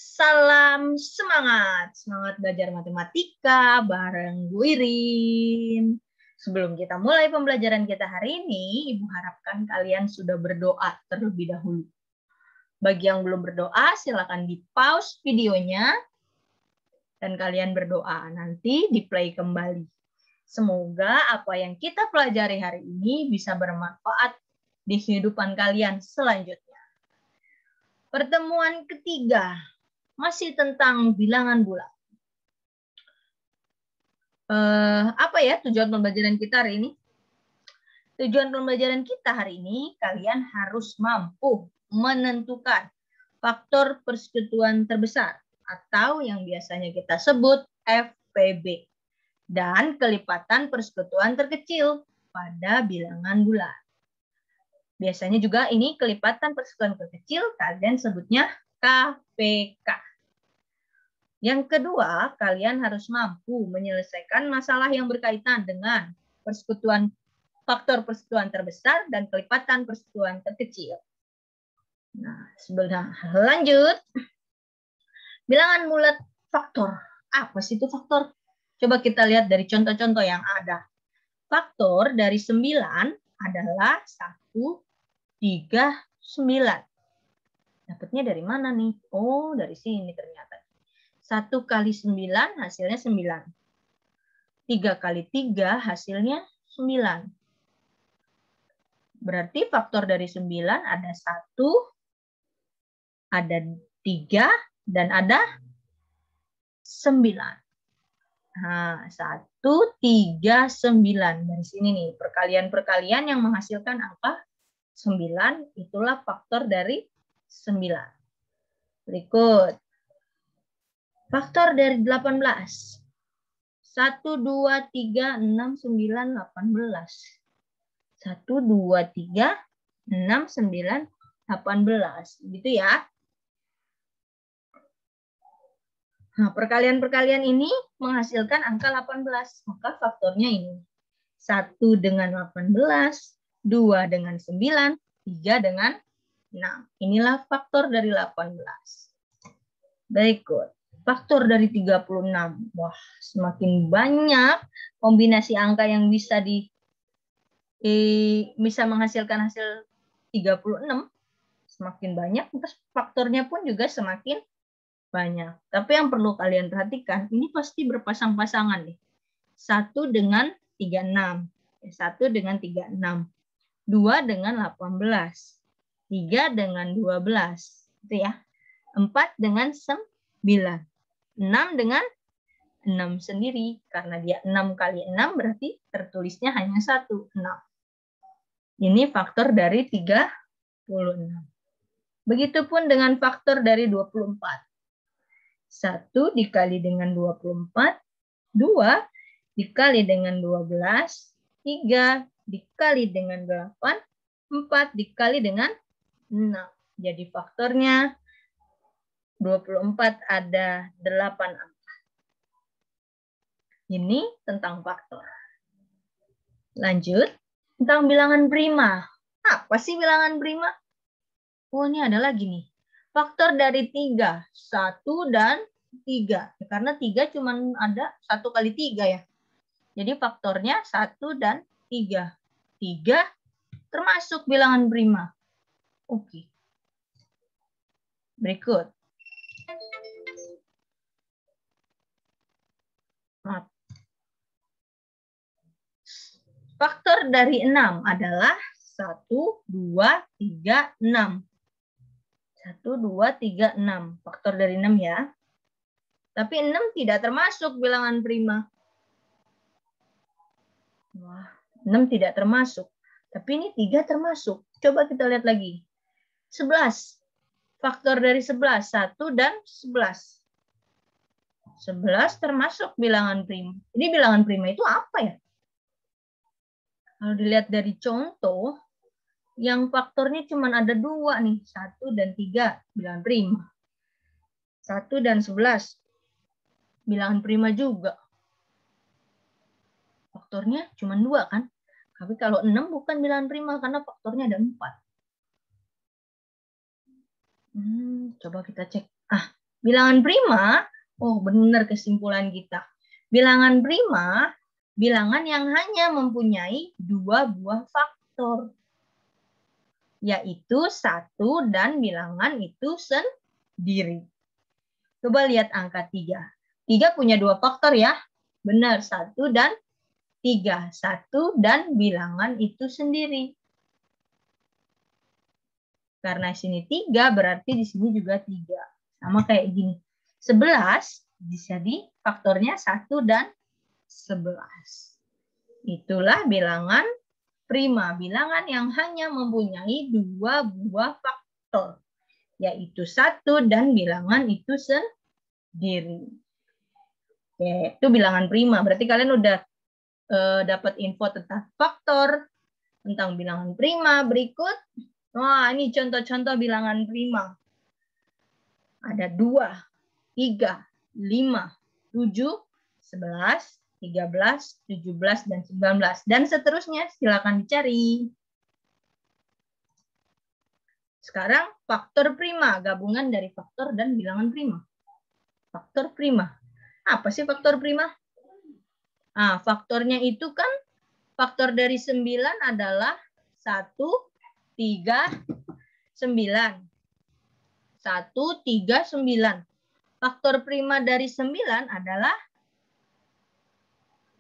Salam semangat, semangat belajar matematika bareng Bu Irin. Sebelum kita mulai pembelajaran kita hari ini, Ibu harapkan kalian sudah berdoa terlebih dahulu. Bagi yang belum berdoa, silakan di-pause videonya dan kalian berdoa. Nanti di-play kembali. Semoga apa yang kita pelajari hari ini bisa bermanfaat di kehidupan kalian selanjutnya. Pertemuan ketiga masih tentang bilangan bulat. Apa ya tujuan pembelajaran kita hari ini? Tujuan pembelajaran kita hari ini, kalian harus mampu menentukan faktor persekutuan terbesar atau yang biasanya kita sebut FPB dan kelipatan persekutuan terkecil pada bilangan bulat. Biasanya juga ini kelipatan persekutuan terkecil kalian sebutnya KPK. Yang kedua, kalian harus mampu menyelesaikan masalah yang berkaitan dengan persekutuan faktor persekutuan terbesar dan kelipatan persekutuan terkecil. Nah, sebelum lanjut, bilangan bulat faktor. Apa sih itu faktor? Coba kita lihat dari contoh-contoh yang ada. Faktor dari 9 adalah 1, 3, 9. Dapatnya dari mana nih? Oh, dari sini ternyata. 1 kali 9 hasilnya 9. 3 kali 3 hasilnya 9. Berarti faktor dari 9 ada 1, ada 3, dan ada 9. Nah, 1, 3, 9. Dari sini nih, perkalian-perkalian yang menghasilkan angka 9, itulah faktor dari 9. Berikut. Faktor dari 18. 1, 2, 3, 6, 9, 18. 1, 2, 3, 6, 9, 18. Gitu ya. Nah, perkalian-perkalian ini menghasilkan angka 18. Maka faktornya ini. 1 dengan 18, 2 dengan 9, 3 dengan 6. Inilah faktor dari 18. Berikut. Faktor dari 36. Wah, semakin banyak kombinasi angka yang bisa bisa menghasilkan hasil 36. Semakin banyak, terus faktornya pun juga semakin banyak. Tapi yang perlu kalian perhatikan, ini pasti berpasang-pasangan nih. 1 dengan 36. 1 dengan 36. 2 dengan 18. 3 dengan 12. Itu ya. 4 dengan 9. 6 dengan 6 sendiri. Karena dia 6 kali 6 berarti tertulisnya hanya 1. 6. Ini faktor dari 36. Begitupun dengan faktor dari 24. 1 dikali dengan 24. 2 dikali dengan 12. 3 dikali dengan 8. 4 dikali dengan 6. Jadi faktornya 24 ada 8 angka. Ini tentang faktor. Lanjut, tentang bilangan prima. Apa sih bilangan prima? Oh, ini ada lagi nih. Faktor dari 3. 1 dan 3. Karena 3 cuma ada 1 kali 3 ya. Jadi faktornya 1 dan 3. 3 termasuk bilangan prima. Oke. Berikut. Maaf. Faktor dari 6 adalah 1, 2, 3, 6. 1, 2, 3, 6. Faktor dari 6 ya. Tapi 6 tidak termasuk bilangan prima. Wah, 6 tidak termasuk. Tapi ini 3 termasuk. Coba kita lihat lagi. 11. Faktor dari 11. 1 dan 11. 11 termasuk bilangan prima. Ini bilangan prima itu apa ya? Kalau dilihat dari contoh, yang faktornya cuma ada 2 nih. 1 dan 3 bilangan prima. 1 dan 11 bilangan prima juga. Faktornya cuma 2 kan? Tapi kalau 6 bukan bilangan prima karena faktornya ada 4. Coba kita cek. Bilangan prima, oh benar kesimpulan kita. Bilangan prima, bilangan yang hanya mempunyai 2 buah faktor. Yaitu 1 dan bilangan itu sendiri. Coba lihat angka 3. 3 punya 2 faktor ya. Benar, 1 dan 3. 1 dan bilangan itu sendiri. Karena sini 3, berarti di sini juga 3. Sama kayak gini. 11 jadi faktornya 1 dan 11. Itulah bilangan prima. Bilangan yang hanya mempunyai 2 buah faktor. Yaitu 1 dan bilangan itu sendiri. Oke, itu bilangan prima. Berarti kalian udah dapat info tentang faktor, tentang bilangan prima. Berikut, wah ini contoh-contoh bilangan prima. Ada 2, 3, 5, 7, 11, 13, 17, dan 19. Dan seterusnya, silakan dicari. Sekarang faktor prima, gabungan dari faktor dan bilangan prima. Faktor prima. Apa sih faktor prima? Nah, faktornya itu kan, faktor dari 9 adalah 1, 3, 9. 1, 3, 9. Faktor prima dari 9 adalah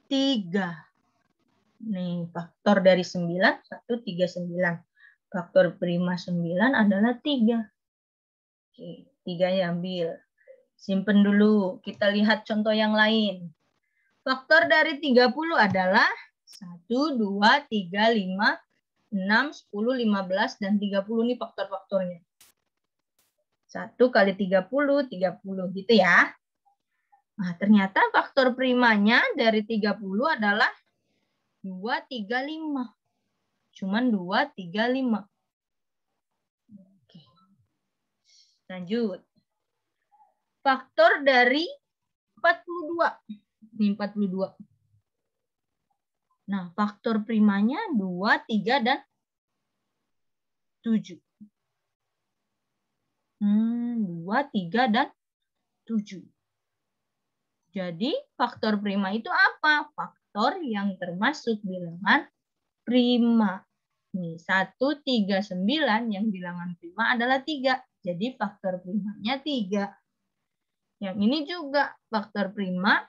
3. Nih, faktor dari 9, 1, 3, 9. Faktor prima 9 adalah 3. Oke, 3 ambil. Simpen dulu. Kita lihat contoh yang lain. Faktor dari 30 adalah 1, 2, 3, 5, 6, 10, 15, dan 30. Ini faktor-faktornya. 1 kali 30, 30 gitu ya. Nah, ternyata faktor primanya dari 30 adalah 2, 3, 5. Cuman 2, 3, 5. Oke. Lanjut. Faktor dari 42. Ini 42. Nah, faktor primanya 2, 3, dan 7. 2, 3, dan 7. Jadi, faktor prima itu apa? Faktor yang termasuk bilangan prima. Nih, 1, 3, 9 yang bilangan prima adalah 3. Jadi, faktor primanya 3. Yang ini juga faktor prima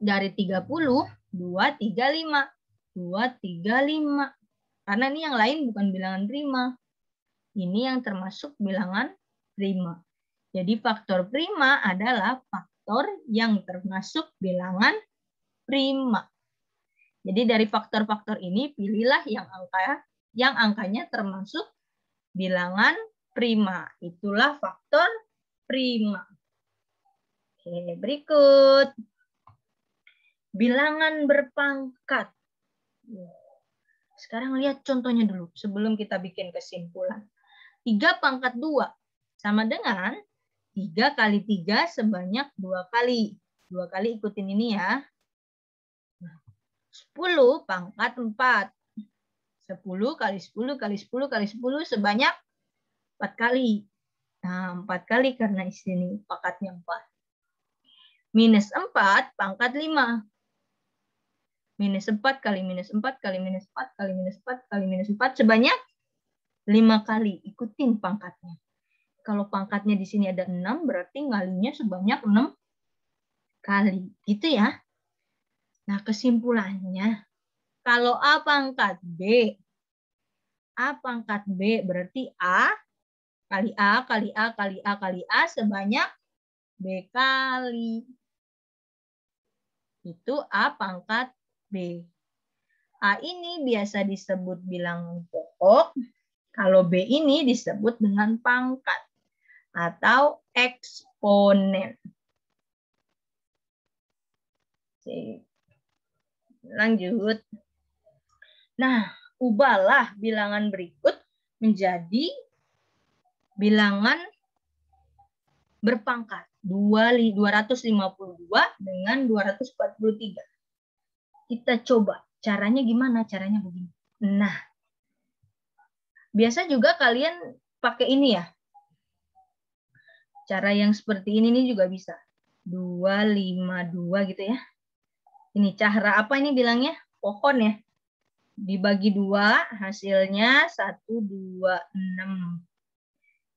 dari 30, 2, 3, 5. 2, 3, 5. Karena ini yang lain bukan bilangan prima. Ini yang termasuk bilangan prima. Jadi faktor prima adalah faktor yang termasuk bilangan prima. Jadi dari faktor-faktor ini pilihlah yang angkanya termasuk bilangan prima. Itulah faktor prima. Oke, berikut. Bilangan berpangkat. Sekarang lihat contohnya dulu sebelum kita bikin kesimpulan. 3 pangkat 2 sama dengan 3 kali 3 sebanyak 2 kali. 2 kali ikutin ini ya. 10 pangkat 4. 10 kali 10 kali 10 kali 10 sebanyak 4 kali. Nah, 4 kali karena di sini pangkatnya 4. Minus 4 pangkat 5. Minus 4 kali minus 4 kali minus 4 kali minus 4 kali minus 4 sebanyak 5 kali. Ikutin pangkatnya. Kalau pangkatnya di sini ada 6, berarti ngalinya sebanyak 6 kali. Gitu ya. Nah, kesimpulannya, kalau A pangkat B, A pangkat B berarti A kali A kali A kali A kali A sebanyak B kali. Itu A pangkat B. A ini biasa disebut bilangan pokok. Kalau B ini disebut dengan pangkat atau eksponen. Oke. Lanjut. Nah, ubahlah bilangan berikut menjadi bilangan berpangkat. 252 dengan 243. Kita coba. Caranya gimana? Caranya begini. Nah, biasa juga kalian pakai ini ya. Cara yang seperti ini nih juga bisa. 252 gitu ya. Ini cara apa ini bilangnya? Pohon ya. Dibagi 2 hasilnya 126.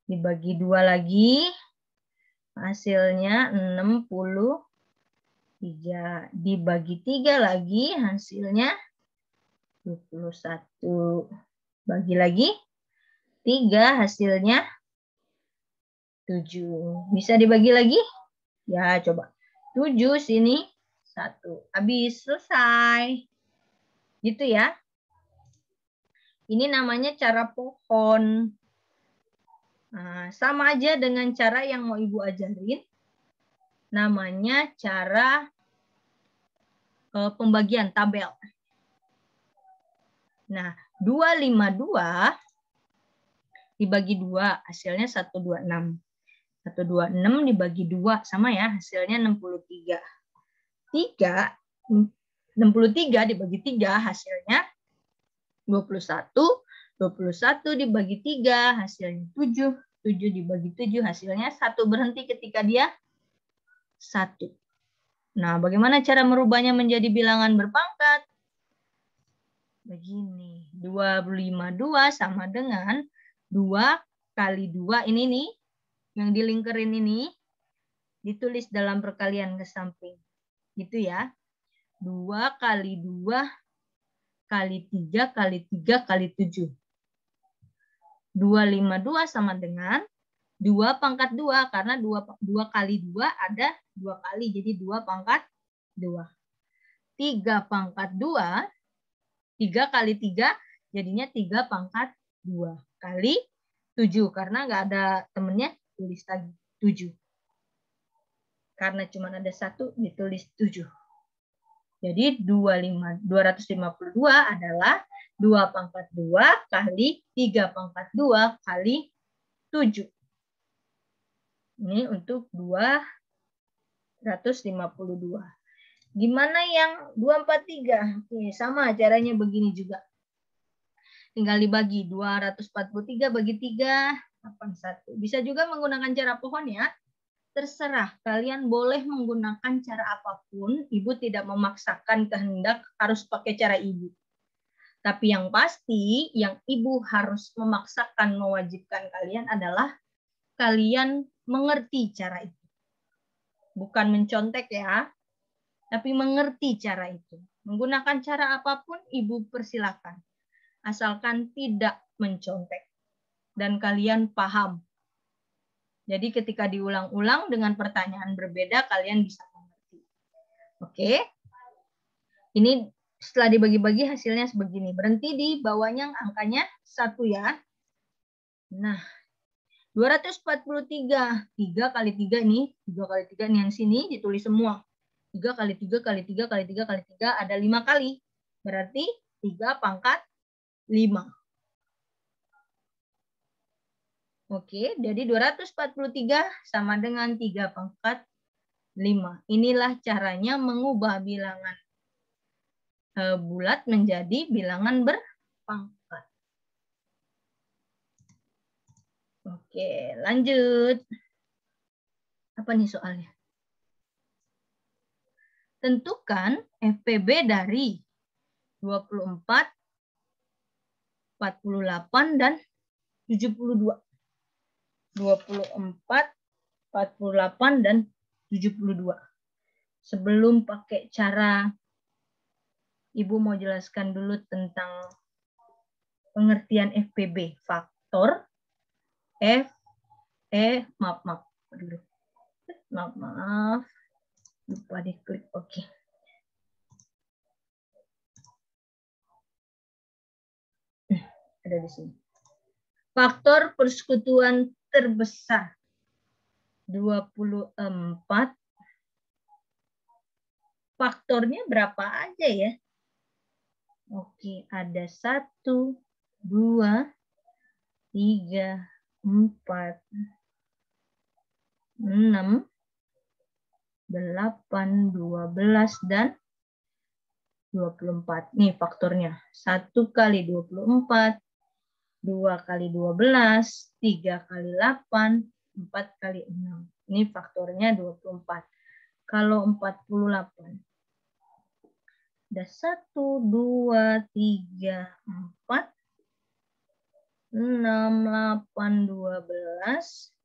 Dibagi 2 lagi hasilnya 63. Dibagi 3 lagi hasilnya 21. Bagi lagi 3 hasilnya 7. Bisa dibagi lagi? Ya, coba. 7 sini 1. Habis, selesai. Gitu ya. Ini namanya cara pohon. Nah, sama aja dengan cara yang mau Ibu ajarin. Namanya cara pembagian tabel. Nah, 252 dibagi 2, hasilnya 126. 126 dibagi 2, sama ya, hasilnya 63. 63 dibagi 3, hasilnya 21. 21 dibagi 3, hasilnya 7. 7 dibagi 7, hasilnya 1. Berhenti ketika dia 1. Nah, bagaimana cara merubahnya menjadi bilangan berpangkat? Begini, 252 sama dengan 2 kali 2 ini nih, yang dilingkerin ini, ditulis dalam perkalian ke samping. Gitu ya. 2 kali 2 kali 3 kali 3 kali 7. 252 sama dengan 2 pangkat 2, karena 2 kali 2 ada 2 kali, jadi 2 pangkat 2. 3 pangkat 2, 3 kali 3, jadinya 3 pangkat 2 kali 7. Karena nggak ada temennya, tulis lagi 7. Karena cuma ada 1, ditulis 7. Jadi 252 adalah 2 pangkat 2 kali 3 pangkat 2 kali 7. Ini untuk 252. Gimana yang 243? Oke, sama caranya begini juga. Tinggal dibagi 243 bagi 3, 81. Bisa juga menggunakan cara pohon ya. Terserah, kalian boleh menggunakan cara apapun. Ibu tidak memaksakan kehendak harus pakai cara ibu. Tapi yang pasti, yang ibu harus memaksakan, mewajibkan kalian adalah kalian mengerti cara itu. Bukan mencontek ya, tapi mengerti cara itu. Menggunakan cara apapun ibu persilakan. Asalkan tidak mencontek. Dan kalian paham. Jadi ketika diulang-ulang dengan pertanyaan berbeda, kalian bisa mengerti. Oke. Ini setelah dibagi-bagi hasilnya sebegini. Berhenti di bawahnya angkanya 1 ya. Nah, 243. 3 kali 3 nih. 3 kali 3 nih yang sini ditulis semua. 3 kali 3 kali 3 kali 3 kali 3 ada 5 kali. Berarti 3 pangkat 5. Oke, jadi 243 sama dengan 3 pangkat 5. Inilah caranya mengubah bilangan bulat menjadi bilangan berpangkat. Oke, lanjut. Apa nih soalnya? Tentukan FPB dari 24, 48, dan 72. 24, 48, dan 72. Sebelum pakai cara, Ibu mau jelaskan dulu tentang pengertian FPB. Faktor, maaf. Lupa diklik, oke. Ada di sini. Faktor persekutuan terbesar 24. Faktornya berapa aja ya? Oke, ada 1, 2, 3, 4, 6, 8, 12, dan 24. Nih faktornya. 1 kali 24, 2 kali 12, 3 kali 8, 4 kali 6. Ini faktornya 24. Kalau 48. Ada 1, 2, 3, 4, 6, 8, 12,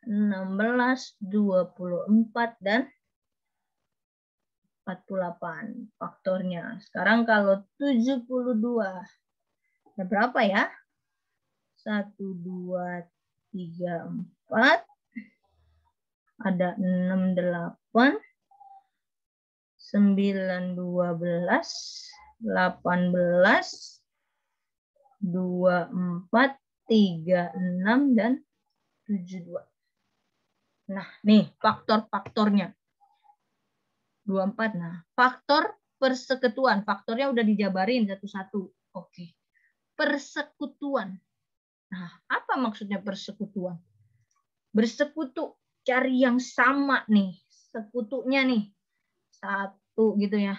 16, 24, dan 48 faktornya. Sekarang kalau 72. Ada berapa ya? 1, 2, 3, 4. Ada 6, 8. 9, 12, 18, 24, 36, dan 72. Nah, nih faktor-faktornya. 24. Nah, faktor persekutuan. Faktornya udah dijabarin satu-satu. Oke. Persekutuan. Nah, apa maksudnya persekutuan? Bersekutu. Cari yang sama nih. Sekutunya nih. 1 gitu ya.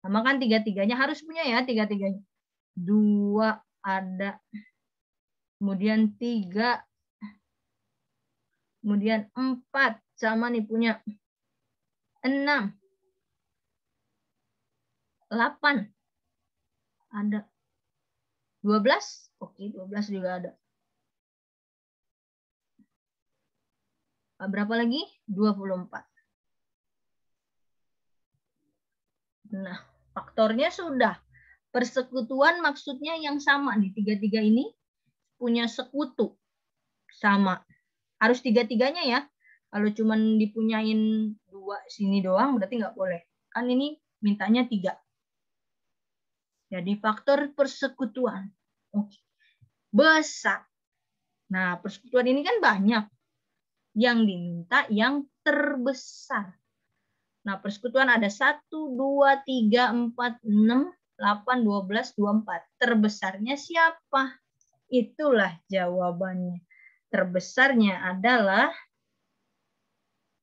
Sama kan tiga-tiganya harus punya ya tiga-tiganya. 2 ada. Kemudian 3. Kemudian 4. Sama nih punya. 6. 8. Ada. 12. Oke, 12 juga ada. Berapa lagi? 24. Nah, faktornya sudah. Persekutuan maksudnya yang sama nih. Tiga-tiga ini punya sekutu. Sama. Harus tiga-tiganya ya. Kalau cuma dipunyain 2 sini doang berarti nggak boleh. Kan ini mintanya 3. Jadi faktor persekutuan. Oke. Besar. Nah, persekutuan ini kan banyak. Yang diminta yang terbesar. Nah, persekutuan ada 1, 2, 3, 4, 6, 8, 12, 24. Terbesarnya siapa? Itulah jawabannya. Terbesarnya adalah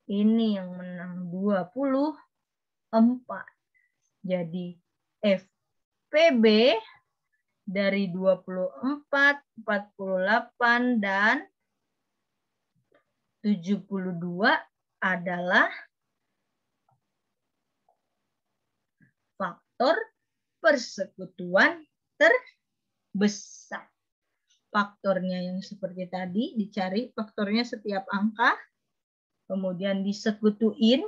ini yang menang 24. Jadi FPB dari 24, 48, dan 72 adalah faktor persekutuan terbesar. Faktornya yang seperti tadi, dicari faktornya setiap angka, kemudian disekutuin,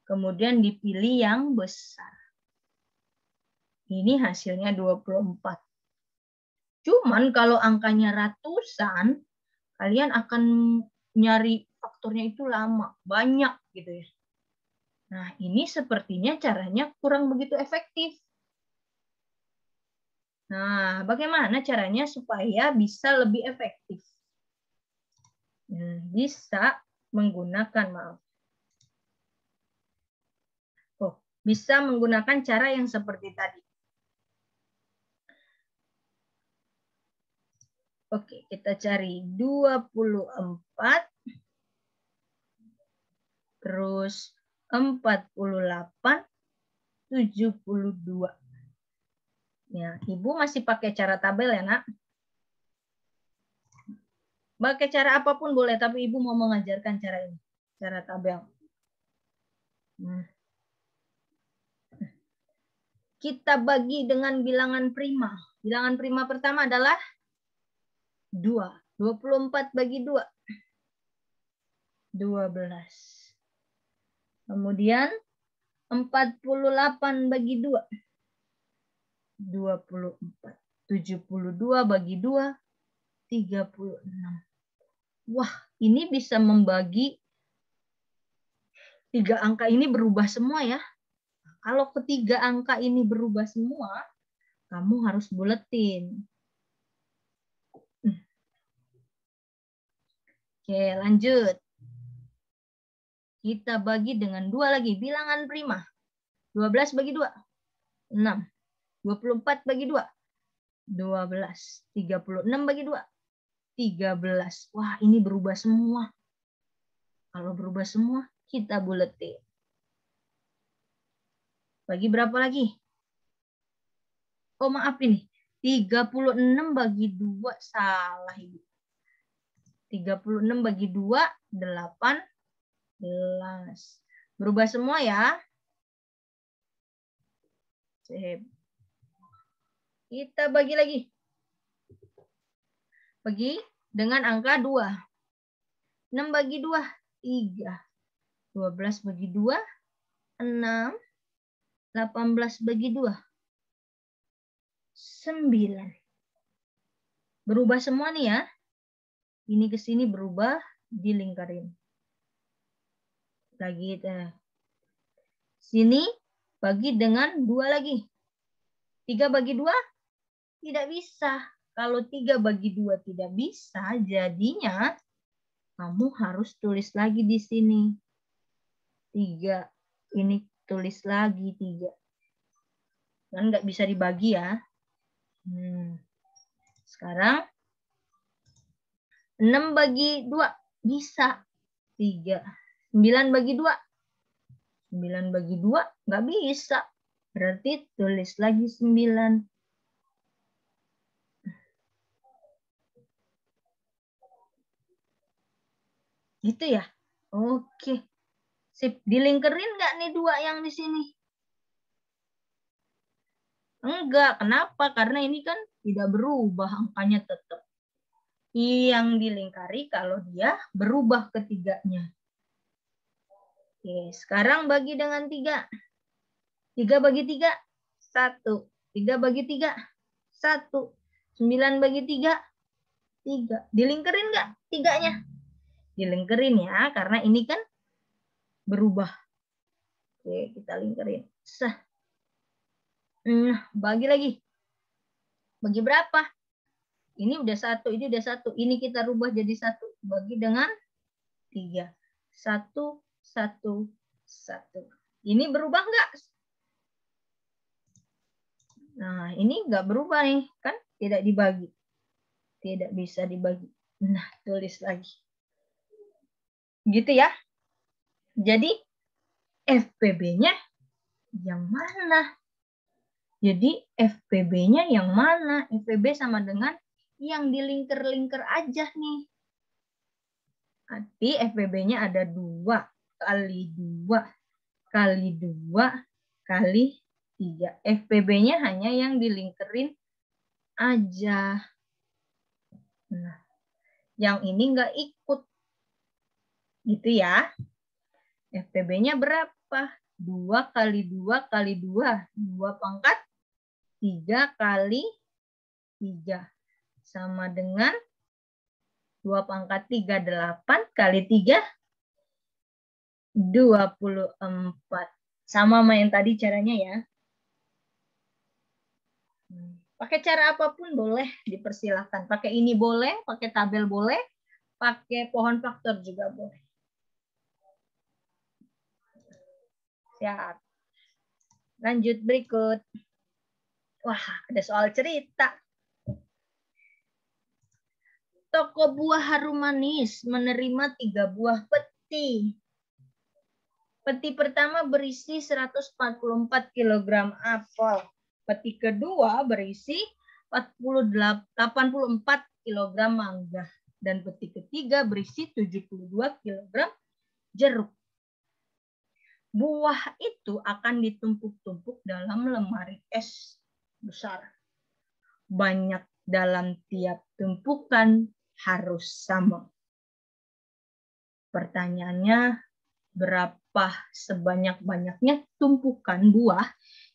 kemudian dipilih yang besar. Ini hasilnya 24. Cuman kalau angkanya ratusan, kalian akan nyari faktornya itu lama, banyak gitu ya. Nah, ini sepertinya caranya kurang begitu efektif. Nah, bagaimana caranya supaya bisa lebih efektif? Bisa menggunakan, bisa menggunakan cara yang seperti tadi. Oke, kita cari 24, terus 48, 72. Ya, Ibu masih pakai cara tabel ya, Nak? Pakai cara apapun boleh, tapi Ibu mau mengajarkan cara ini, cara tabel. Kita bagi dengan bilangan prima. Bilangan prima pertama adalah 2. 24 bagi 2. 12. Kemudian 48 bagi 2. 24. 72 bagi 2. 36. Wah, ini bisa membagi 3 angka ini berubah semua ya. Kalau ketiga angka ini berubah semua, kamu harus buletin. Oke, lanjut. Kita bagi dengan 2 lagi. Bilangan prima. 12 bagi 2. 6. 24 bagi 2. 12. 36 bagi 2. 13. Wah, ini berubah semua. Kalau berubah semua, kita buletin. Bagi berapa lagi? Oh, maaf ini. 36 bagi 2. Salah, Ibu. 36 bagi 2, 18. Berubah semua ya. Sip. Kita bagi lagi. Bagi dengan angka 2. 6 bagi 2, 3. 12 bagi 2, 6. 18 bagi 2, 9. Berubah semua nih ya. Ini ke sini berubah, dilingkarin. Lagi. Sini bagi dengan 2 lagi. 3 bagi 2 tidak bisa. Kalau 3 bagi 2 tidak bisa, jadinya kamu harus tulis lagi di sini. 3. Ini tulis lagi 3. Kan nggak bisa dibagi ya. Sekarang 6 bagi 2 bisa. 3. 9 bagi 2. 9 bagi 2 nggak bisa. Berarti tulis lagi 9. Gitu ya? Oke. Sip. Dilingkerin nggak nih 2 yang di sini? Enggak. Kenapa? Karena ini kan tidak berubah. Angkanya tetap. Yang dilingkari kalau dia berubah ketiganya. Oke. Sekarang bagi dengan 3. 3 bagi 3, 1. 3 bagi 3, 1. 9 bagi 3, 3. Dilingkerin nggak 3-nya? Dilingkerin ya, karena ini kan berubah. Oke, kita lingkerin. Sah. Bagi lagi. Bagi berapa? Ini udah 1, ini udah 1. Ini kita rubah jadi 1. Bagi dengan 3. 1, 1, 1. Ini berubah nggak? Nah, ini nggak berubah nih, kan tidak dibagi. Tidak bisa dibagi. Nah, tulis lagi. Gitu ya. Jadi, FPB-nya yang mana? Jadi, FPB-nya yang mana? FPB sama dengan yang dilingker-lingker aja nih. Nanti FPB-nya ada 2 kali 2 kali 2 kali 3. FPB-nya hanya yang dilingkerin aja. Nah, yang ini nggak ikut. Gitu ya. FPB-nya berapa? 2 kali 2 kali 2. 2 pangkat 3 kali 3. Sama dengan 2 pangkat 3, 8 kali 3, 24. Sama yang tadi caranya ya. Pakai cara apapun boleh, dipersilahkan. Pakai ini boleh, pakai tabel boleh, pakai pohon faktor juga boleh. Siap. Lanjut berikut. Wah, ada soal cerita. Toko buah harum manis menerima 3 buah peti. Peti pertama berisi 144 kg apel. Peti kedua berisi 84 kg mangga. Dan peti ketiga berisi 72 kg jeruk. Buah itu akan ditumpuk-tumpuk dalam lemari es besar. Banyak dalam tiap tumpukan harus sama. Pertanyaannya, berapa sebanyak-banyaknya tumpukan buah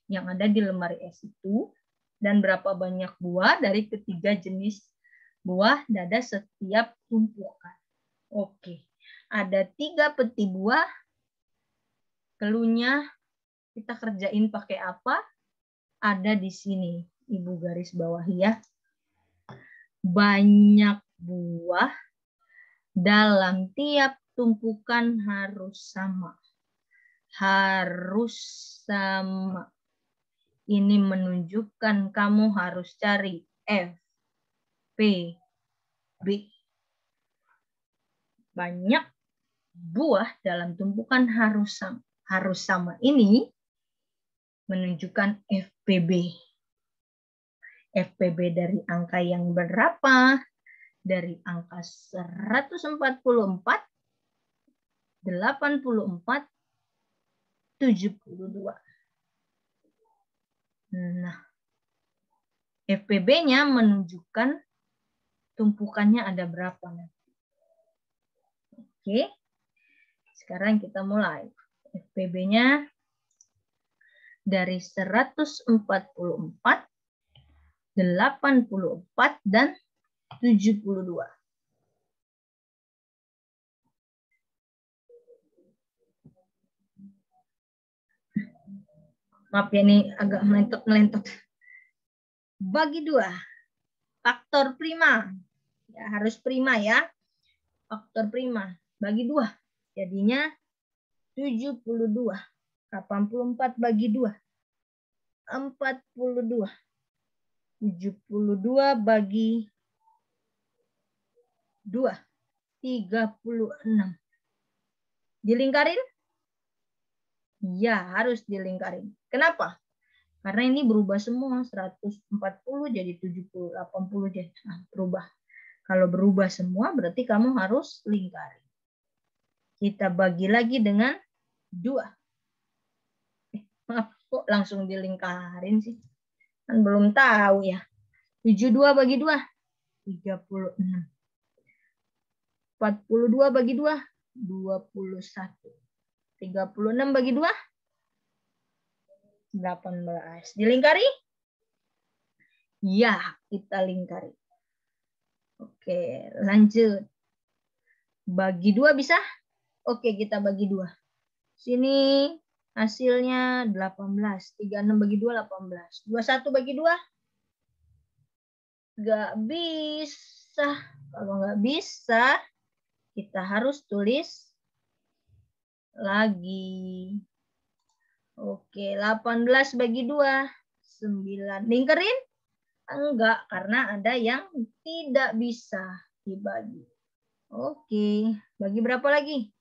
yang ada di lemari es itu, dan berapa banyak buah dari ketiga jenis buah dada setiap tumpukan. Oke, ada 3 peti buah. Keluhnya kita kerjain pakai apa? Ada di sini, Ibu garis bawahi ya. Banyak buah dalam tiap tumpukan harus sama. Harus sama. Ini menunjukkan kamu harus cari F, P, B. Banyak buah dalam tumpukan harus sama. Harus sama ini menunjukkan FPB. FPB dari angka yang berapa? dari angka 144, 84, 72. Nah, FPB-nya menunjukkan tumpukannya ada berapa. Oke, sekarang kita mulai. FPB-nya dari 144, 84, dan 72. Maaf ya, ini agak melentot-melentot. Bagi 2. Faktor prima. Ya, harus prima ya. Faktor prima. Bagi 2. Jadinya 72. 84 bagi 2. 42. 72 bagi 2. 36. Dilingkarin? Ya, harus dilingkarin. Kenapa? Karena ini berubah semua. 140 jadi 70, 80 jadi berubah. Kalau berubah semua berarti kamu harus lingkarin. Kita bagi lagi dengan 2. Maaf, kok langsung dilingkarin sih? Kan belum tahu ya. 72 bagi 2. 36. 42 bagi 2. 21. 36 bagi 2. 18. Dilingkari? Ya, kita lingkari. Oke, lanjut. Bagi 2 bisa? Oke, kita bagi 2. Sini hasilnya 18. 36 bagi 2, 18. 21 bagi 2? Nggak bisa. Kalau nggak bisa, kita harus tulis lagi. Oke, 18 bagi 2. 9. Lingkerin? Enggak, karena ada yang tidak bisa dibagi. Oke, bagi berapa lagi?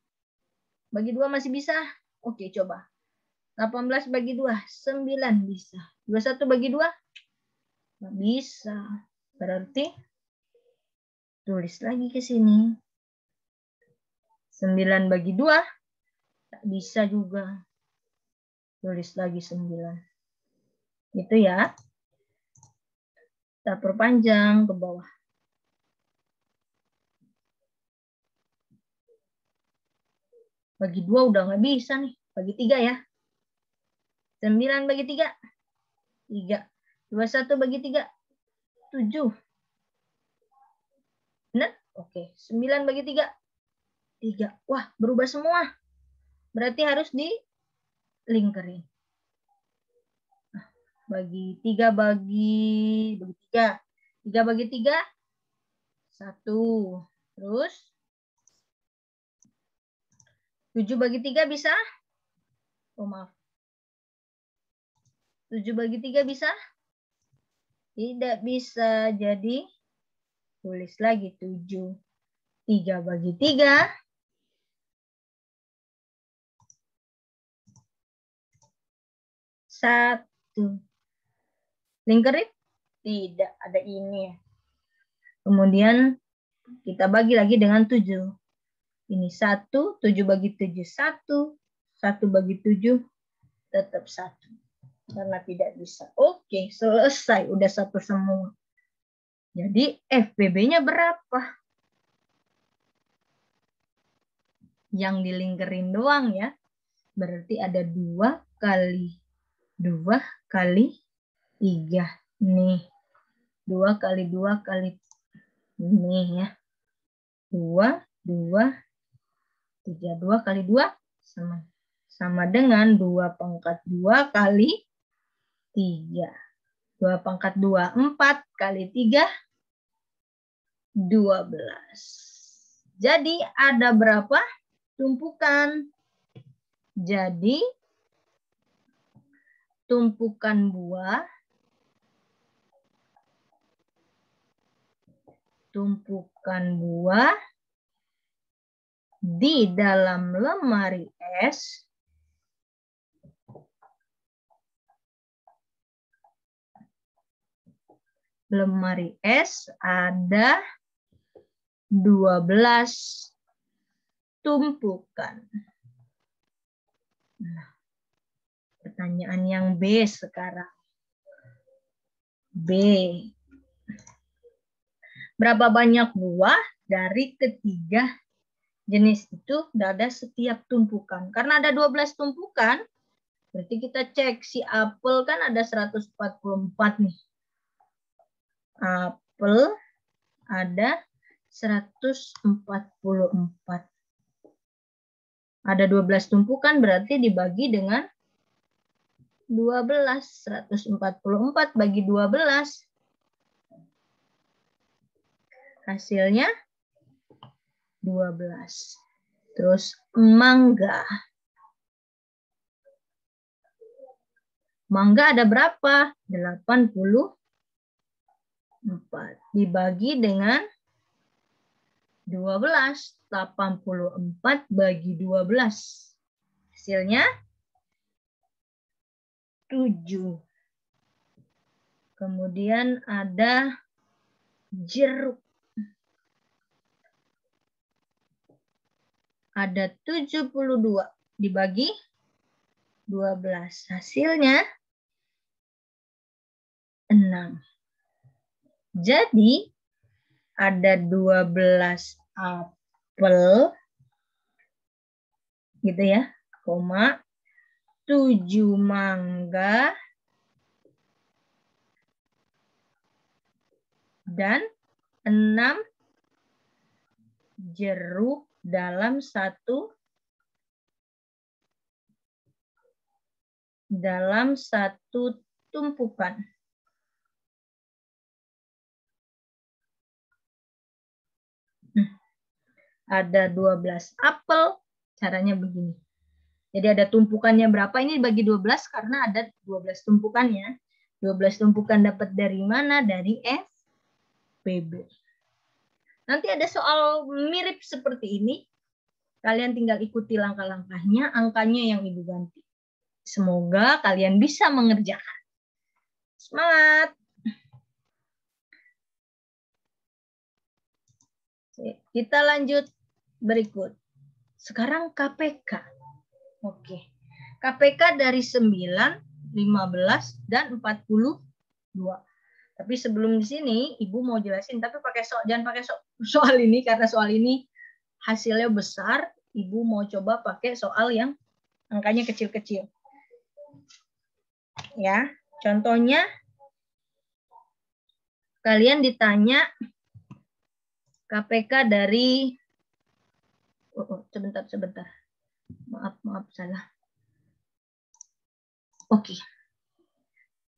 Bagi 2 masih bisa? Oke, coba. 18 bagi 2, 9 bisa. 21 bagi 2? Nggak bisa. Berarti tulis lagi ke sini. 9 bagi 2? Tak bisa juga. Tulis lagi 9. Gitu ya. Kita perpanjang ke bawah. Bagi 2 udah nggak bisa nih. Bagi 3 ya. 9 bagi 3. 3. 21 bagi 3. 7. Benar? Oke. 9 bagi 3. 3. Wah, berubah semua. Berarti harus dilingkerin. Nah, bagi 3 bagi 3. 3 bagi 3. 1. Terus 7 bagi 3 bisa? Oh, maaf. 7 bagi 3 bisa? Tidak bisa. Jadi tulis lagi 7. 3 bagi 3. 1. Lingkerin? Tidak, ada ini. Kemudian kita bagi lagi dengan 7. Ini 1, 7 bagi 7, 1. 1 bagi 7, tetap 1. Karena tidak bisa. Oke, selesai. Udah 1 semua. Jadi FPB-nya berapa? Yang dilingkerin doang ya. Berarti ada 2 kali 2 kali 3. Nih. 2 kali 2 kali ini ya. 2, 2, 3. 2 kali 2 sama dengan 2 pangkat 2 kali 3. 2 pangkat 2, 4 kali 3, 12. Jadi ada berapa tumpukan? Jadi tumpukan buah di dalam lemari es ada 12 tumpukan. Nah, pertanyaan yang B sekarang. B. Berapa banyak buah dari ketiga jenis itu ada setiap tumpukan? Karena ada 12 tumpukan, berarti kita cek si apel kan ada 144 nih. Apel ada 144. Ada 12 tumpukan berarti dibagi dengan 12. 144 bagi 12. Hasilnya 12. Terus mangga. Mangga ada berapa? 84. Dibagi dengan 12. 84 bagi 12. Hasilnya 7. Kemudian ada jeruk. Ada 72 dibagi 12. Hasilnya 6. Jadi ada 12 apel gitu ya, koma 7 mangga dan 6 jeruk dalam satu tumpukan. Ada 12 apel, caranya begini. Jadi ada tumpukannya berapa? Ini bagi 12 karena ada 12 tumpukannya. 12 tumpukan dapat dari mana? Dari FPB. Nanti ada soal mirip seperti ini. Kalian tinggal ikuti langkah-langkahnya, angkanya yang Ibu ganti. Semoga kalian bisa mengerjakan. Semangat! Kita lanjut berikut. Sekarang KPK. Oke. KPK dari 9, 15, dan 42. Tapi sebelum di sini, Ibu mau jelasin, tapi jangan pakai soal ini, karena soal ini hasilnya besar. Ibu mau coba pakai soal yang angkanya kecil-kecil. Ya, contohnya, kalian ditanya KPK dari, sebentar. Maaf, salah. Oke.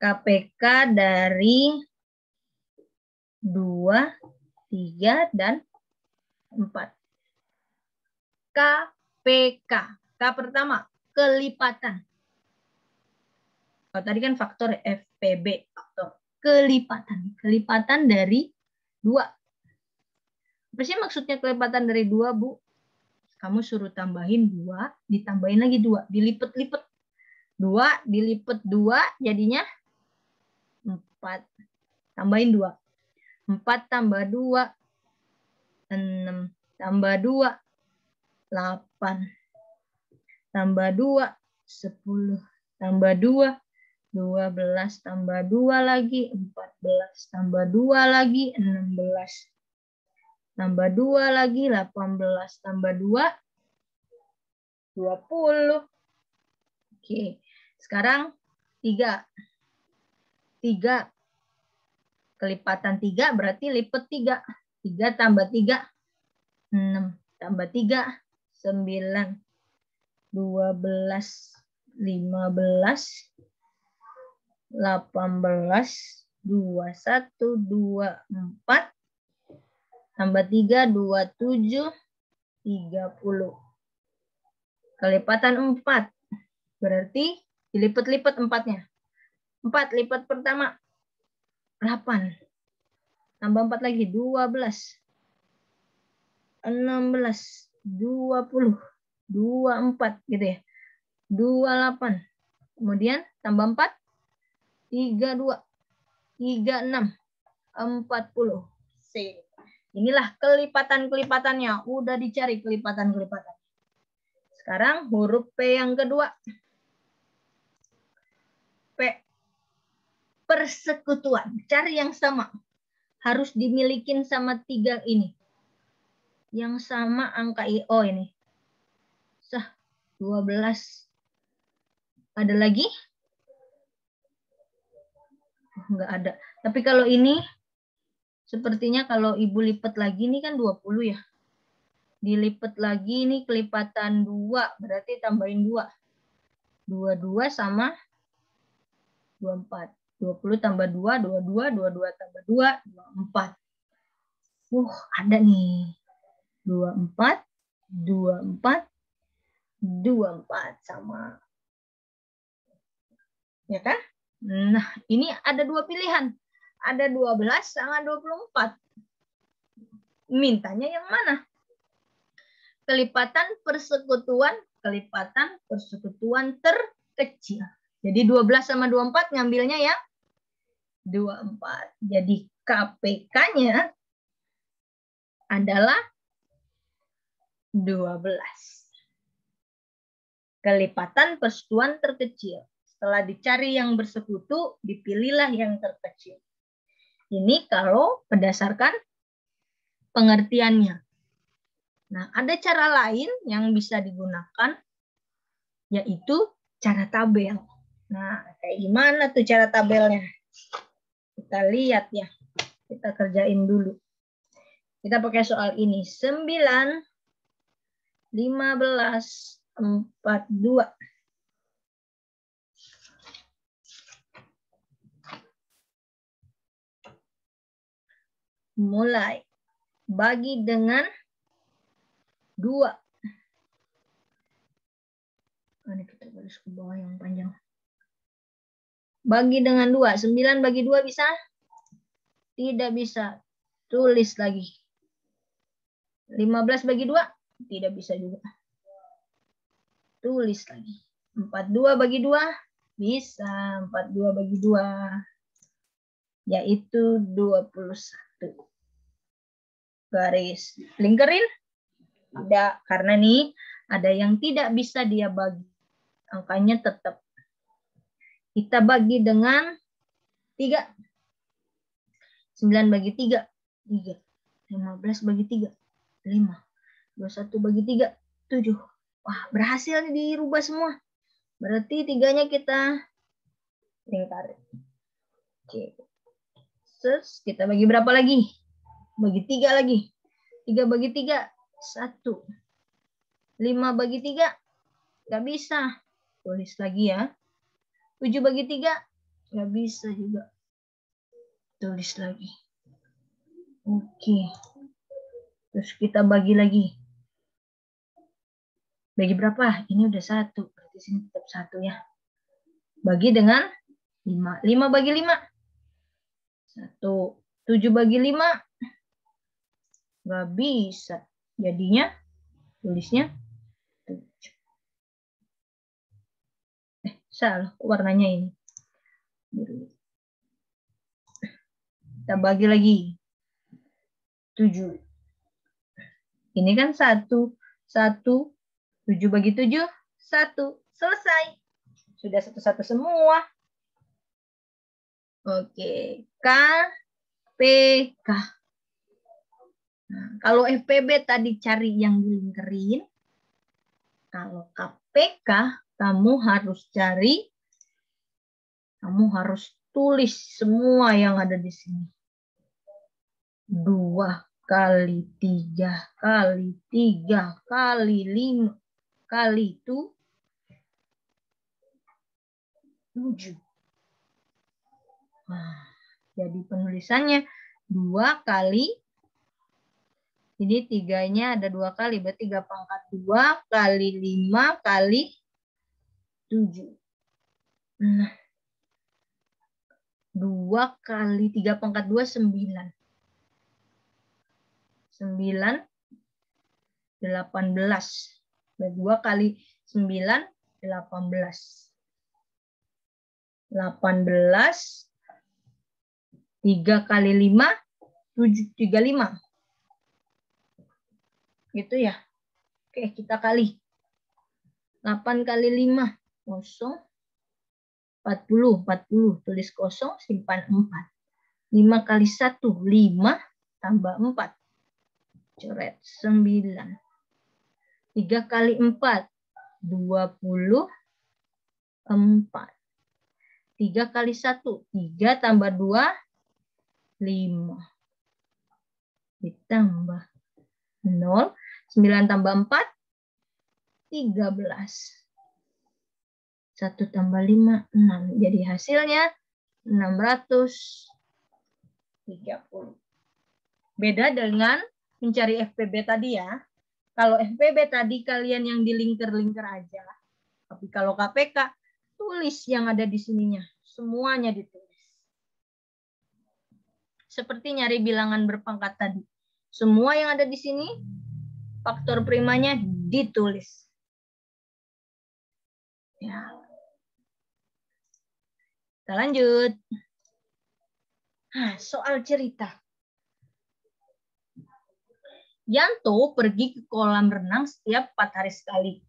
KPK dari 2, 3, dan 4. KPK. K pertama, kelipatan. Oh, tadi kan faktor FPB, faktor kelipatan. Kelipatan dari 2. Apa sih maksudnya kelipatan dari 2, Bu? Kamu suruh tambahin 2, ditambahin lagi 2, dilipet-lipet. 2 dilipet 2 jadinya 4. Tambahin 2. 4 tambah 2, 6. Tambah 2, 8. Tambah 2, 10. Tambah 2, 12. Tambah 2 lagi, 14. Tambah 2 lagi, 16. Tambah 2 lagi, 18. Tambah 2, 20. Oke, sekarang 3. 3. Kelipatan 3 berarti lipat 3. 3 tambah 3, 6. Tambah 3, 9. 12, 15, 18, 21, 24. Tambah 3, 27, 30. Kelipatan 4. Berarti dilipat-lipat 4-nya. 4 lipat pertama 8. Tambah 4 lagi 12. 16, 20, 24 gitu ya. 28. Kemudian tambah 4, 32, 36, 40. C. Inilah kelipatan-kelipatannya. Udah dicari kelipatan-kelipatan. Sekarang huruf P yang kedua. P. Persekutuan. Cari yang sama. Harus dimilikin sama 3 ini. Yang sama angka IO ini. 12. Ada lagi? Enggak ada. Tapi kalau ini, sepertinya kalau ibu lipat lagi, ini kan 20 ya. Dilipat lagi, ini kelipatan 2. Berarti tambahin 2. 22 sama 24. 20 tambah 2, 22. 22 tambah 2, 24. Ada nih. 24, 24, 24 sama. Ya kan? Nah, ini ada 2 pilihan. Ada 12 sama 24. Mintanya yang mana? Kelipatan persekutuan terkecil. Jadi 12 sama 24 ngambilnya yang 24. Jadi KPK-nya adalah 12. Kelipatan persekutuan terkecil. Setelah dicari yang bersekutu, dipilihlah yang terkecil. Ini kalau berdasarkan pengertiannya. Nah, ada cara lain yang bisa digunakan, yaitu cara tabel. Nah, kayak gimana tuh cara tabelnya? Kita lihat ya. Kita kerjain dulu. Kita pakai soal ini. 9, 15, 42. Mulai. Bagi dengan 2. Ini kita garis ke bawah yang panjang. Bagi dengan 2. 9 bagi 2 bisa? Tidak bisa. Tulis lagi. 15 bagi 2? Tidak bisa juga. Tulis lagi. 42 bagi 2? Bisa. 42 bagi 2. Yaitu 21. Garis lingkarin? Tidak. Karena nih ada yang tidak bisa dia bagi. Angkanya tetap. Kita bagi dengan 3. 9 bagi 3. 3. 15 bagi 3. 5. 21 bagi 3. 7. Wah, berhasil nih dirubah semua. Berarti 3-nya kita lingkarin. Oke. Terus kita bagi berapa lagi? Bagi 3 lagi. 3 bagi 3. 1. 5 bagi 3. Nggak bisa. Tulis lagi ya. 7 bagi 3. Nggak bisa juga. Tulis lagi. Oke. Terus kita bagi lagi. Bagi berapa? Ini udah 1. Berarti sini tetap 1 ya. Bagi dengan 5. 5 bagi 5. 1. 7 bagi 5. Nggak bisa. Jadinya tulisnya 7. Salah. Warnanya ini. Kita bagi lagi. 7. Ini kan 1. 1. 7 bagi 7. 1. Selesai. Sudah satu-satu semua. Oke. KPK. Nah, kalau FPB tadi cari yang dilingkerin. Kalau KPK, kamu harus cari. Kamu harus tulis semua yang ada di sini. 2 kali 3 kali 3 kali 5 kali 7. Nah, jadi penulisannya 2 kali, jadi 3-nya ada 2 kali, berarti 3 pangkat 2 kali 5 kali 7. Nah, 2 kali 3 pangkat 2, 9. 9, 18. 2 kali 9, 18. 18. 3 kali 5, 7, 35. Gitu ya. Oke, kita kali. 8 kali 5, kosong. 40, 40. Tulis kosong, simpan 4. 5 kali 1, 5. Tambah 4. Coret 9. 3 kali 4, 24. 3 kali 1, 3 tambah 2, 5. Ditambah 0, 9 tambah 4, 13. 1 tambah 5, 6. Jadi hasilnya 630. Beda dengan mencari FPB tadi ya. Kalau FPB tadi kalian yang dilingkar-lingkar aja. Tapi kalau KPK, tulis yang ada di sininya. Semuanya ditulis. Seperti nyari bilangan berpangkat tadi. Semua yang ada di sini, faktor primanya ditulis. Ya. Kita lanjut. Nah, soal cerita. Yanto pergi ke kolam renang setiap 4 hari sekali.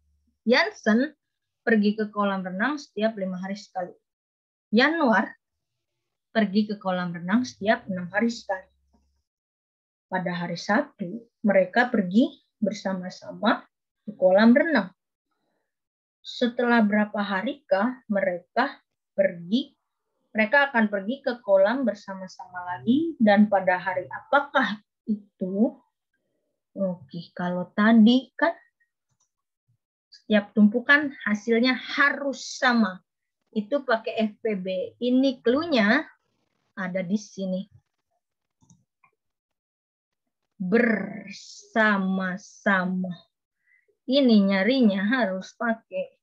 Yansen pergi ke kolam renang setiap 5 hari sekali. Januar pergi ke kolam renang setiap 6 hari sekali. Pada hari Sabtu, mereka pergi bersama-sama ke kolam renang. Setelah berapa harikah mereka akan pergi ke kolam bersama-sama lagi, dan pada hari apakah itu? Oke, kalau tadi kan setiap tumpukan hasilnya harus sama. Itu pakai FPB. Ini clue-nya ada di sini. Bersama-sama. Ini nyarinya harus pakai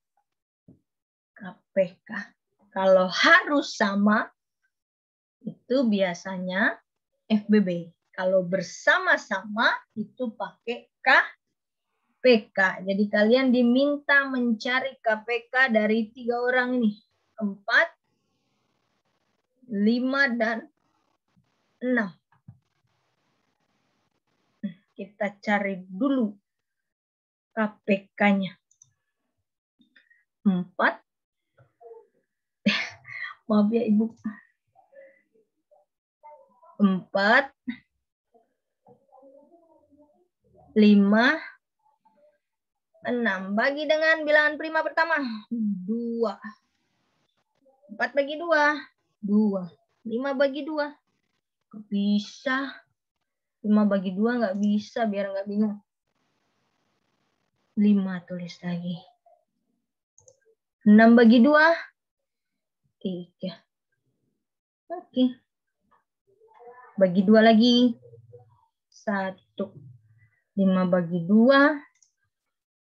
KPK. Kalau harus sama, itu biasanya FBB. Kalau bersama-sama, itu pakai KPK. Jadi kalian diminta mencari KPK dari 3 orang ini. 4, 5, dan 6. Kita cari dulu KPK-nya. 4. Maaf ya Ibu. 4, 5, 6. Bagi dengan bilangan prima pertama. 2. 4 bagi 2. 2. 5 bagi 2. Nggak bisa. 5 bagi 2 nggak bisa, biar nggak bingung. 5 tulis lagi. 6 bagi 2. 3. Oke. Bagi 2 lagi. 1. 5 bagi 2.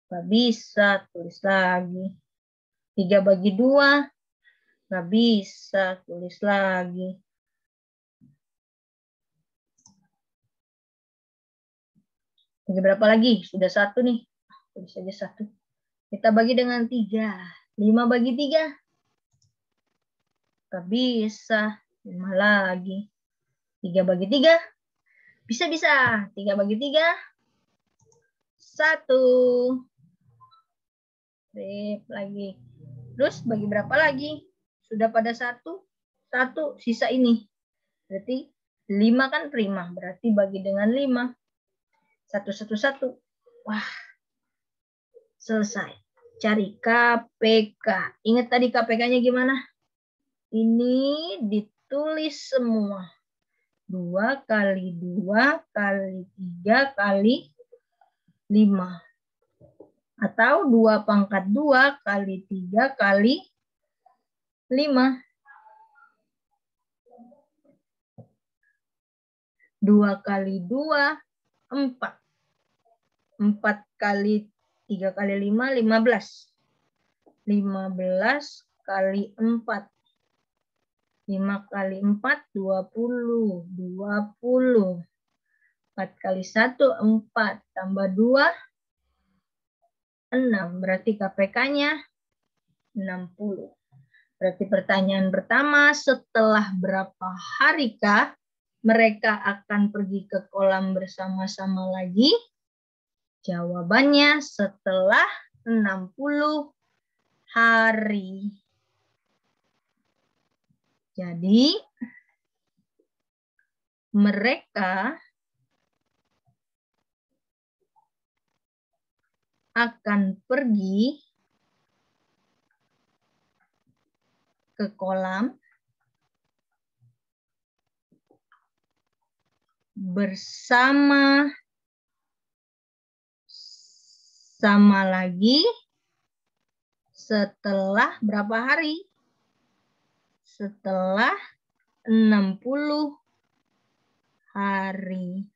Nggak bisa, tulis lagi. 3 bagi 2. Nggak bisa, tulis lagi. Bagi berapa lagi? Sudah 1 nih. Tulis saja 1. Kita bagi dengan 3. 5 bagi 3. Nggak bisa. 5 lagi. 3 bagi 3. Bisa-bisa. 3 bagi 3. 1. Sip, lagi. Terus bagi berapa lagi? Sudah pada 1. 1 sisa ini. Berarti 5 kan prima. Berarti bagi dengan 5. 1, 1, 1. Wah. Selesai. Cari KPK. Ingat tadi KPK-nya gimana? Ini ditulis semua. 2 kali 2 kali 3 kali 5. Atau 2 pangkat 2 kali 3 kali 5. 2 kali 2, 4. 4 kali 3 kali 5, 15. 15 kali 4. 5 kali 4, 20. 20. 4 kali 1, 4. Tambah 2, 6. Berarti KPK-nya 60. Berarti pertanyaan pertama, setelah berapa harikah mereka akan pergi ke kolam bersama-sama lagi? Jawabannya setelah 60 hari. Jadi, mereka akan pergi ke kolam bersama lagi setelah berapa hari? Setelah 60 hari.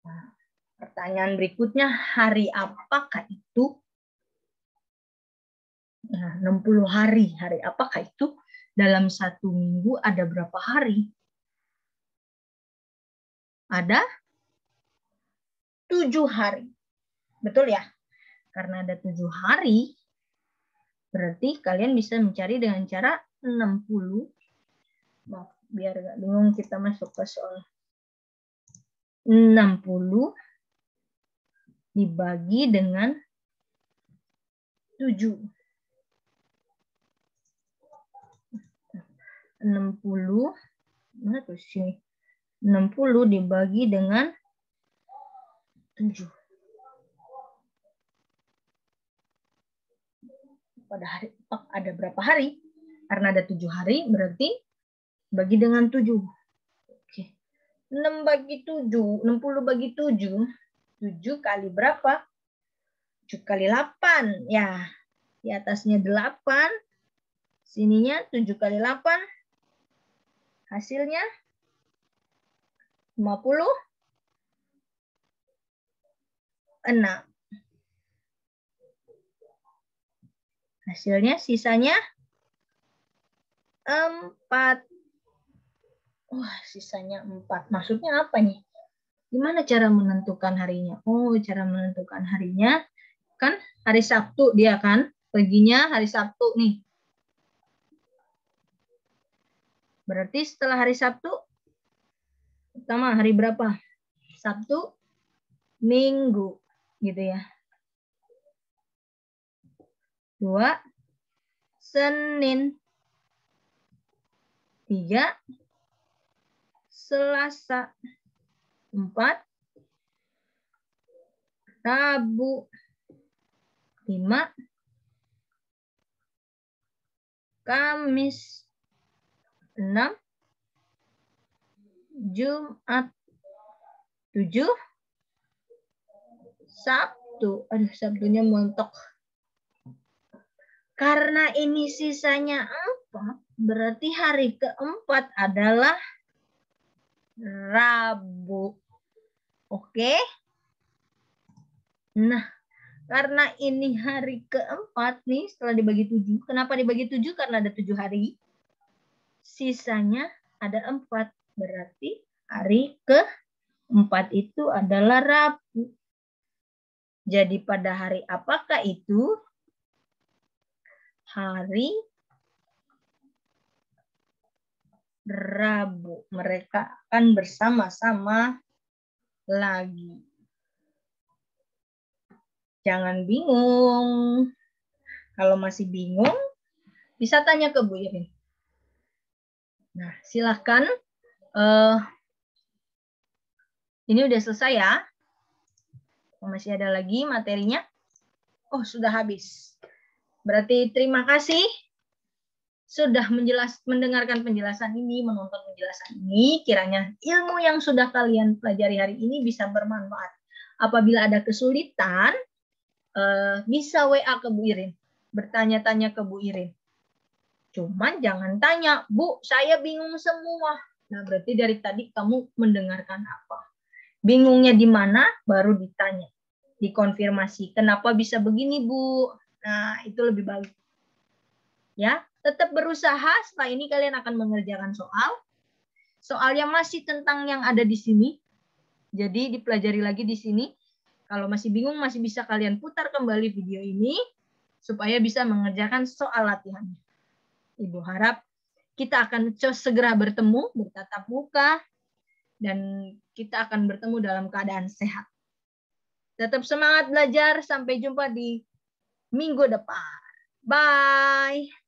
Nah, pertanyaan berikutnya, hari apakah itu? Nah, 60 hari. Hari apakah itu? Dalam 1 minggu ada berapa hari? Ada 7 hari. Betul ya? Karena ada 7 hari, berarti kalian bisa mencari dengan cara 60. Maaf, biar gak bingung kita masuk ke soal. 60 dibagi dengan 7. 60, mana tuh sini? 60 dibagi dengan 7. Pada hari ada berapa hari? Karena ada 7 hari, berarti bagi dengan 7. Oke. 6 bagi 7, 60 bagi 7. 7 kali berapa? 7 kali 8. Ya, di atasnya 8. Sininya 7 kali 8. Hasilnya 56. Hasilnya sisanya 4. Wah, sisanya 4. Maksudnya apa nih? Gimana cara menentukan harinya? Oh, cara menentukan harinya kan hari Sabtu dia kan? Perginya hari Sabtu nih. Berarti setelah hari Sabtu, pertama hari berapa? Sabtu, Minggu, gitu ya. 2, Senin. 3, Selasa. 4, Rabu. 5, Kamis. 6, Jumat. 7, Sabtu. Aduh, Sabtunya montok. Karena ini sisanya 4, berarti hari keempat adalah Rabu. Oke? Nah, karena ini hari keempat nih setelah dibagi 7. Kenapa dibagi 7? Karena ada 7 hari. Sisanya ada 4. Berarti hari keempat itu adalah Rabu. Jadi pada hari apakah itu? Hari Rabu. Mereka akan bersama-sama lagi. Jangan bingung. Kalau masih bingung, bisa tanya ke Bu Irin. Nah, silahkan. Ini udah selesai ya. Masih ada lagi materinya. Oh, sudah habis. Berarti terima kasih sudah mendengarkan penjelasan ini, menonton penjelasan ini. Kiranya ilmu yang sudah kalian pelajari hari ini bisa bermanfaat. Apabila ada kesulitan, bisa WA ke Bu Irin. Bertanya-tanya ke Bu Irin. Cuman jangan tanya, Bu, saya bingung semua. Nah, berarti dari tadi kamu mendengarkan apa? Bingungnya di mana? Baru ditanya. Dikonfirmasi. Kenapa bisa begini, Bu? Nah, itu lebih baik. Ya, tetap berusaha. Setelah ini kalian akan mengerjakan soal. Soal yang masih tentang yang ada di sini. Jadi dipelajari lagi di sini. Kalau masih bingung, masih bisa kalian putar kembali video ini supaya bisa mengerjakan soal latihannya. Ibu harap kita akan segera bertemu, bertatap muka, dan kita akan bertemu dalam keadaan sehat. Tetap semangat belajar. Sampai jumpa di minggu depan. Bye.